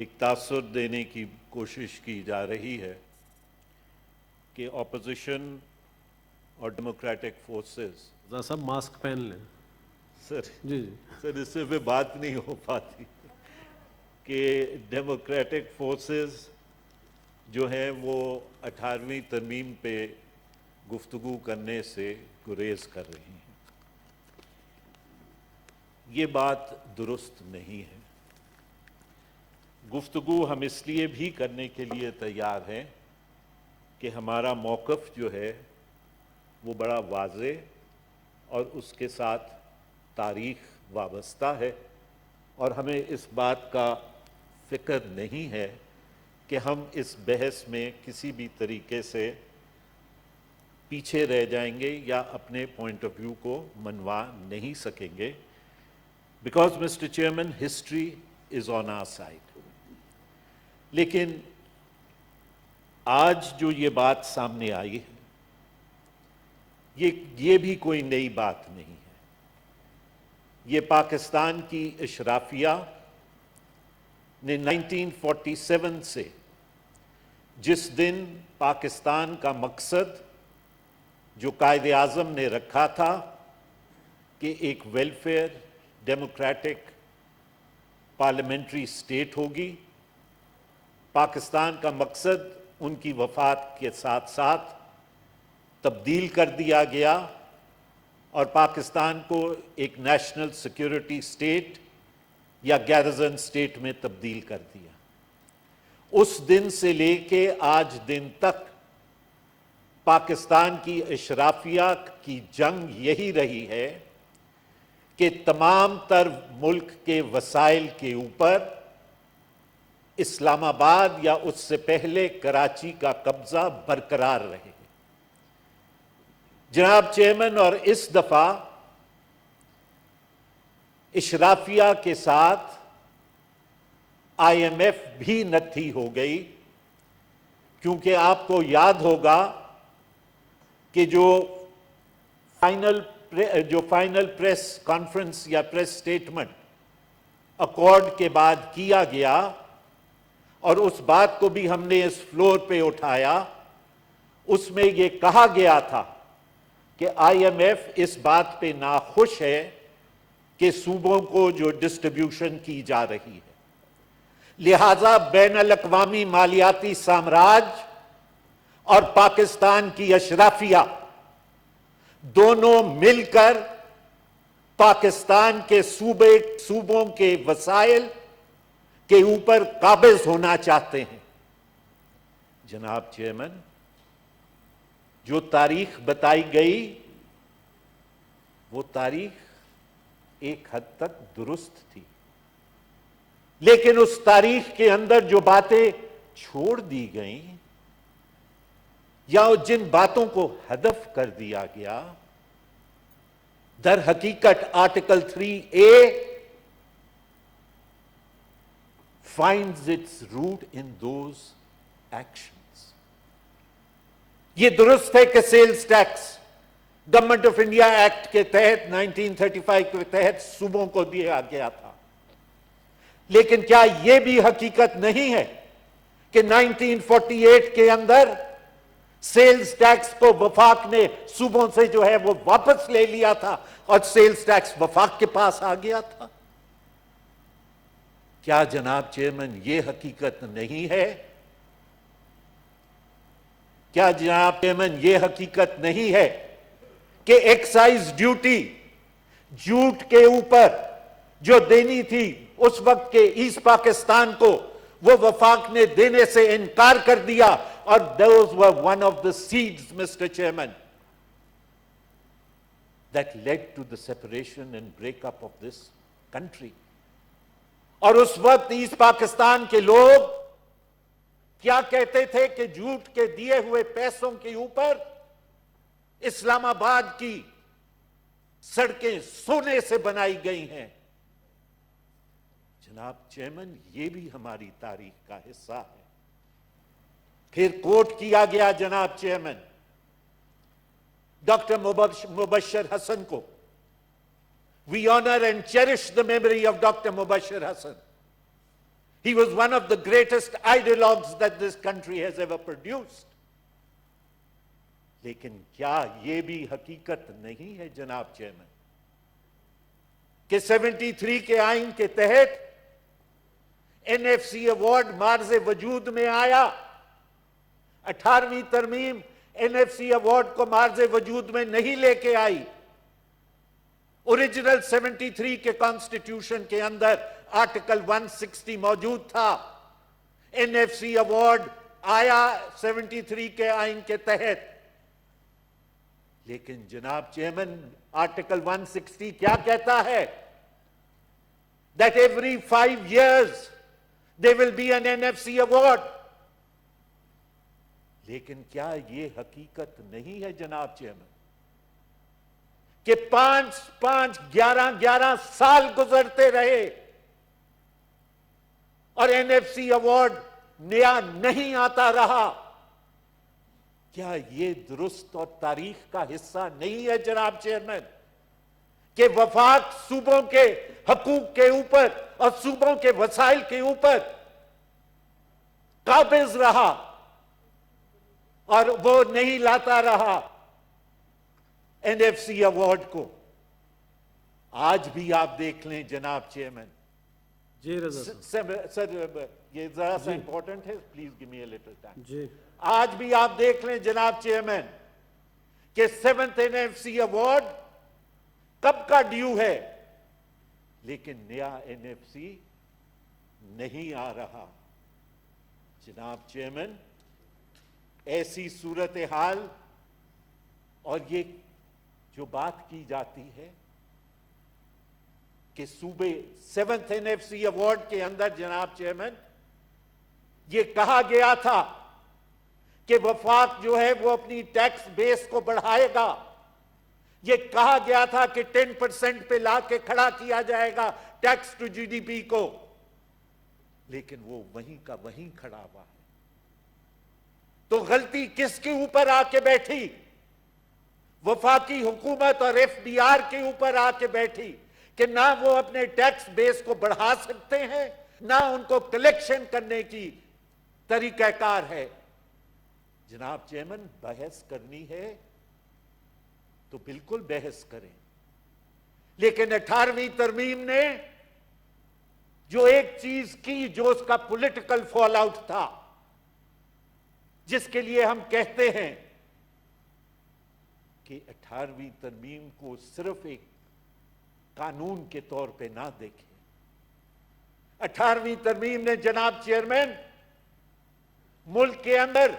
ایک تاثر دینے کی کوشش کی جا رہی ہے کہ اپوزیشن اور ڈیموکریٹک فورسز ذرا سب ماسک پہن لیں. سر جی جی سر اس سے بات نہیں ہو پاتی کہ ڈیموکریٹک فورسز جو ہیں وہ 18ویں ترمیم پہ گفتگو کرنے سے گریز کر رہی ہیں. یہ بات درست نہیں ہے. گفتگو ہم اس لیے بھی کرنے کے لیے تیار ہیں کہ ہمارا موقف جو ہے وہ بڑا واضح اور اس کے ساتھ تاریخ وابستہ ہے، اور ہمیں اس بات کا فکر نہیں ہے کہ ہم اس بحث میں کسی بھی طریقے سے پیچھے رہ جائیں گے یا اپنے پوائنٹ آف ویو کو منوا نہیں سکیں گے. Because mister chairman history is on our side. لیکن آج جو یہ بات سامنے آئی ہے یہ بھی کوئی نئی بات نہیں ہے. یہ پاکستان کی اشرافیہ نے 1947 سے جس دن پاکستان کا مقصد جو قائد اعظم نے رکھا تھا کہ ایک ویلفیئر ڈیموکریٹک پارلیمنٹری اسٹیٹ ہوگی، پاکستان کا مقصد ان کی وفات کے ساتھ ساتھ تبدیل کر دیا گیا اور پاکستان کو ایک نیشنل سیکیورٹی اسٹیٹ یا گیرزن اسٹیٹ میں تبدیل کر دیا. اس دن سے لے کے آج دن تک پاکستان کی اشرافیہ کی جنگ یہی رہی ہے کہ تمام تر ملک کے وسائل کے اوپر اسلام آباد یا اس سے پہلے کراچی کا قبضہ برقرار رہے. جناب چیئرمین، اور اس دفعہ اشرافیہ کے ساتھ آئی ایم ایف بھی نتھی ہو گئی، کیونکہ آپ کو یاد ہوگا کہ جو فائنل پریس کانفرنس یا پریس سٹیٹمنٹ اکارڈ کے بعد کیا گیا، اور اس بات کو بھی ہم نے اس فلور پہ اٹھایا، اس میں یہ کہا گیا تھا کہ آئی ایم ایف اس بات پہ ناخوش ہے کہ صوبوں کو جو ڈسٹریبیوشن کی جا رہی ہے، لہذا بین الاقوامی مالیاتی سامراج اور پاکستان کی اشرافیہ دونوں مل کر پاکستان کے صوبوں کے وسائل کے اوپر قابض ہونا چاہتے ہیں. جناب چیئرمین، جو تاریخ بتائی گئی وہ تاریخ ایک حد تک درست تھی، لیکن اس تاریخ کے اندر جو باتیں چھوڑ دی گئیں یا جن باتوں کو ہدف کر دیا گیا، در حقیقت article 3A finds its root in those actions. یہ درست ہے کہ sales tax government of India act کے تحت 1935 کے تحت صوبوں کو دیا گیا تھا، لیکن کیا یہ بھی حقیقت نہیں ہے کہ 1948 کے اندر سیلز ٹیکس کو وفاق نے صوبوں سے جو ہے وہ واپس لے لیا تھا اور سیلز ٹیکس وفاق کے پاس آ گیا تھا؟ کیا جناب چیئرمین یہ حقیقت نہیں ہے؟ کیا جناب چیئرمین یہ حقیقت نہیں ہے کہ ایکسائز ڈیوٹی جوٹ کے اوپر جو دینی تھی اس وقت کے ایسٹ پاکستان کو، وہ وفاق نے دینے سے انکار کر دیا، اور those were one of the seeds, Mr. Chairman, that led to the separation and breakup of this country. اور اس وقت ایسٹ پاکستان کے لوگ کیا کہتے تھے کہ جھوٹ کے دیے ہوئے پیسوں کے اوپر اسلام آباد کی سڑکیں سونے سے بنائی گئی ہیں. جناب چیئرمین، یہ بھی ہماری تاریخ کا حصہ ہے. پھر کوٹ کیا گیا جناب چیئرمین ڈاکٹر مبشر حسن کو. We honor and cherish the memory of Dr. Mubashir Hassan. He was one of the greatest ideologues that this country has ever produced. लेकिन क्या ये भी हकीकत नहीं है जनाब चेयरमैन कि 73 के आइन के तहत एनएफसी अवार्ड मार्ज़े वजूद में आया। 18वीं तरमीम एनएफसी अवार्ड को मार्ज़े वजूद में नहीं लेके आई। ओरिजिनल 73 के कॉन्स्टिट्यूशन के अंदर आर्टिकल 160 मौजूद था। एनएफसी अवार्ड आया 73 के आइन के तहत। लेकिन जनाब चेयरमैन आर्टिकल 160 क्या कहता है? That every 5 years there will be an NFC award. लेकिन क्या ये हकीकत नहीं है जनाब चेयरमैन कि 5-5, 11-11 साल गुजरते रहे और एनएफसी अवार्ड नया नहीं आता रहा? क्या ये दुरुस्त और तारीख का हिस्सा नहीं है जनाब चेयरमैन कि वफाक सूबों के हकूक के ऊपर और सूबों के वसाइल के ऊपर काबिज रहा और वो नहीं लाता रहा एनएफसी अवार्ड को? आज भी आप देख लें जनाब चेयरमैन। जी रज़ा सर ये जरा सा इंपॉर्टेंट है, please give me a little time. जी आज भी आप देख लें जनाब चेयरमैन कि 7th एनएफसी अवार्ड कब का ड्यू है, लेकिन नया एनएफसी नहीं आ रहा। जनाब चेयरमैन ऐसी सूरत हाल और ये जो बात की जाती है कि सूबे 7th एनएफसी अवार्ड के अंदर जनाब चेयरमैन ये कहा गया था कि वफाक जो है वो अपनी टैक्स बेस को बढ़ाएगा। ये कहा गया था कि 10% पे लाके खड़ा किया जाएगा टैक्स टू जीडीपी को, लेकिन वो वहीं का वहीं खड़ा हुआ है। तो गलती किसके ऊपर आके बैठी? वफाकी हुकूमत और एफडीआर के ऊपर आके बैठी कि ना वो अपने टैक्स बेस को बढ़ा सकते हैं, ना उनको कलेक्शन करने की तरीकाकार है। जनाब चेयरमैन बहस करनी है तो बिल्कुल बहस करें, लेकिन 18वीं तरमीम ने जो एक चीज की जो उसका पॉलिटिकल फॉल आउट था, जिसके लिए हम कहते हैं कि 18वीं तरमीम को सिर्फ एक कानून के तौर पे ना देखें। 18वीं तरमीम ने जनाब चेयरमैन मुल्क के अंदर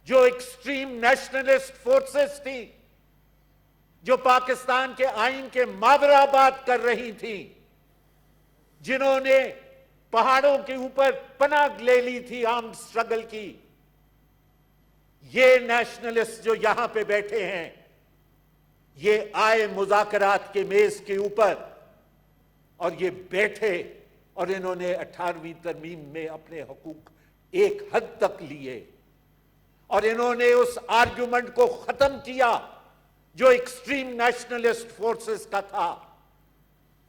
जो एक्सट्रीम नेशनलिस्ट फोर्सेस थी, जो पाकिस्तान के आइन के मावरा बात कर रही थी, जिन्होंने पहाड़ों के ऊपर पनाह ले ली थी आर्म्ड स्ट्रगल की, ये नेशनलिस्ट जो यहां पे बैठे हैं, ये आए मुज़ाकरात के मेज के ऊपर और ये बैठे और इन्होंने 18वीं तरमीम में अपने हकूक एक हद तक लिए और इन्होंने उस आर्गुमेंट को खत्म किया जो एक्सट्रीम नेशनलिस्ट फोर्सेस का था।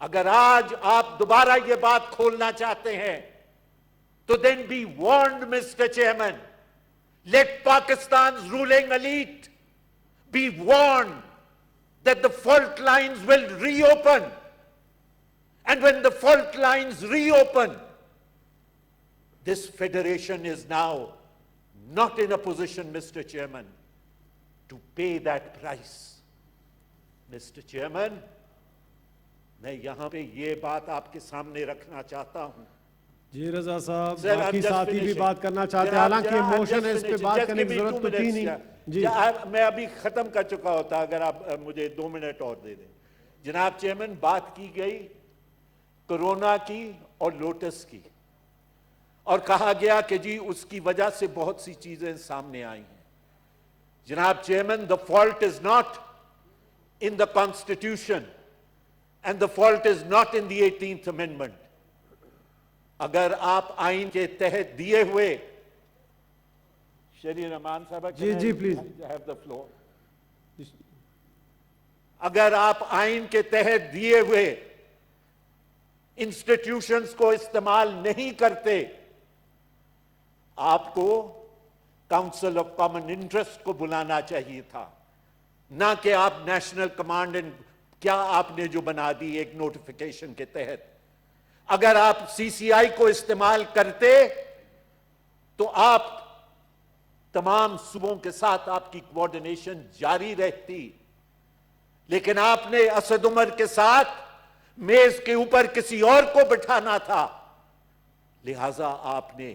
अगर आज आप दोबारा ये बात खोलना चाहते हैं तो then be warned mister chairman, let Pakistan's ruling elite be warned that the fault lines will reopen, and when the fault lines reopen, this federation is now not in a position, Mr. Chairman, to pay that price. Mr. Chairman, मैं यहां पे ये बात आपके सामने रखना चाहता हूं। जी रजा साहब, बाकी साथी भी बात करना चाहते हैं, हालांकि इमोशन है, इस पे बात करने की जरूरत तो थी नहीं। जी मैं अभी खत्म कर चुका होता अगर आप मुझे 2 मिनट और दे दें। जनाब चेयरमैन, बात की गई कोरोना की और लोटस की और कहा गया कि जी उसकी वजह से बहुत सी चीजें सामने आई हैं। जनाब chairman, the fault is not in the constitution and the fault is not in the 18th amendment. अगर आप आइन के तहत दिए हुए शरीर रहमान साहब, जी प्लीज हैव द फ्लोर। अगर आप आइन के तहत दिए हुए इंस्टीट्यूशंस को इस्तेमाल नहीं करते, आपको काउंसिल ऑफ कॉमन इंटरेस्ट को बुलाना चाहिए था, ना कि आप नेशनल कमांड एंड क्या आपने जो बना दी एक नोटिफिकेशन के तहत। अगर आप सीसीआई को इस्तेमाल करते तो आप तमाम सूबों के साथ आपकी कोऑर्डिनेशन जारी रहती, लेकिन आपने असद उमर के साथ मेज के ऊपर किसी और को बिठाना था, लिहाजा आपने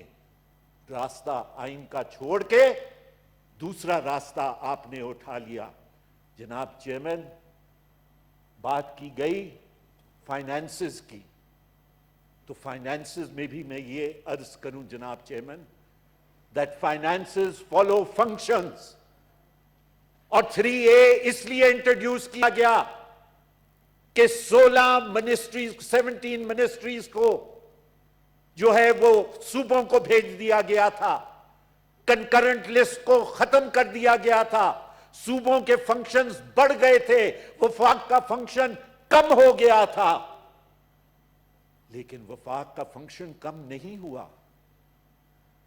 रास्ता आइन का छोड़ के दूसरा रास्ता आपने उठा लिया। जनाब चेयरमैन, बात की गई फाइनेंसेस की, तो फाइनेंसेस में भी मैं ये अर्ज करूं जनाब chairman, that finances follow functions, और 3A इसलिए इंट्रोड्यूस किया गया कि 16 मिनिस्ट्रीज, 17 मिनिस्ट्रीज को जो है वो सूबों को भेज दिया गया था, कंकरेंट लिस्ट को खत्म कर दिया गया था, सूबों के फंक्शंस बढ़ गए थे, वफाक का फंक्शन कम हो गया था। लेकिन वफाक का फंक्शन कम नहीं हुआ,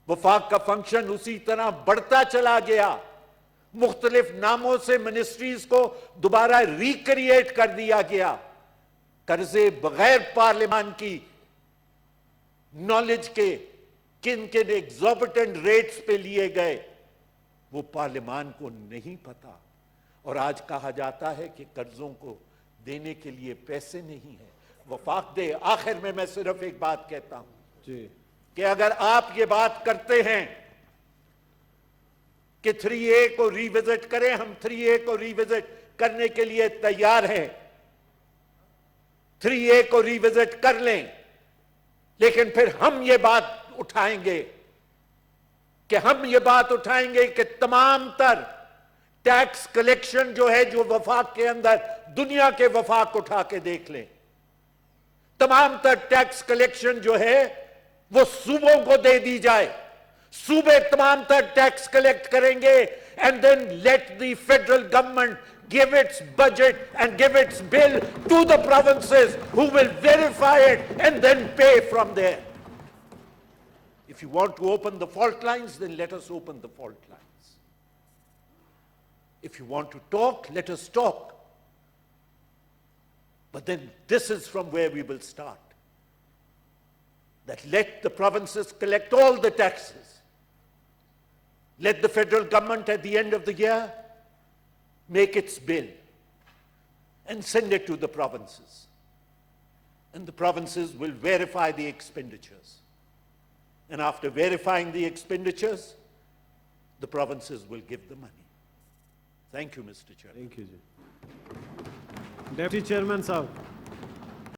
वफाक का फंक्शन उसी तरह बढ़ता चला गया। मुख्तलिफ नामों से मिनिस्ट्रीज को दोबारा रिक्रिएट कर दिया गया, कर्जे बगैर पार्लियामान की नॉलेज के किन किन एग्जॉर्बिटेंट रेट्स पे लिए गए वो पार्लियामान को नहीं पता। और आज कहा जाता है कि कर्जों को देने के लिए पैसे नहीं है, वफाक दे। आखिर में मैं सिर्फ एक बात कहता हूं जी कि अगर आप ये बात करते हैं कि 3A को रिविजिट करें, हम 3A को रिविजिट करने के लिए तैयार हैं, 3A को रिविजिट कर लें, लेकिन फिर हम ये बात उठाएंगे कि तमाम तर टैक्स कलेक्शन जो है, जो वफाक के अंदर, दुनिया के वफाक उठा के देख लें, तमाम तर टैक्स कलेक्शन जो है वो सूबों को दे दी जाए, सूबे तमाम तर टैक्स कलेक्ट करेंगे, and then let the federal government give its budget and give its bill to the provinces, who will verify it and then pay from there. If you want to open the fault lines, then let us open the fault lines. If you want to talk, let us talk. But then this is from where we will start. That let the provinces collect all the taxes. Let the federal government at the end of the year make its bill and send it to the provinces. And the provinces will verify the expenditures. And after verifying the expenditures, the provinces will give the money. Thank you, Mr. Chairman. Thank you ji. Deputy chairman साहब।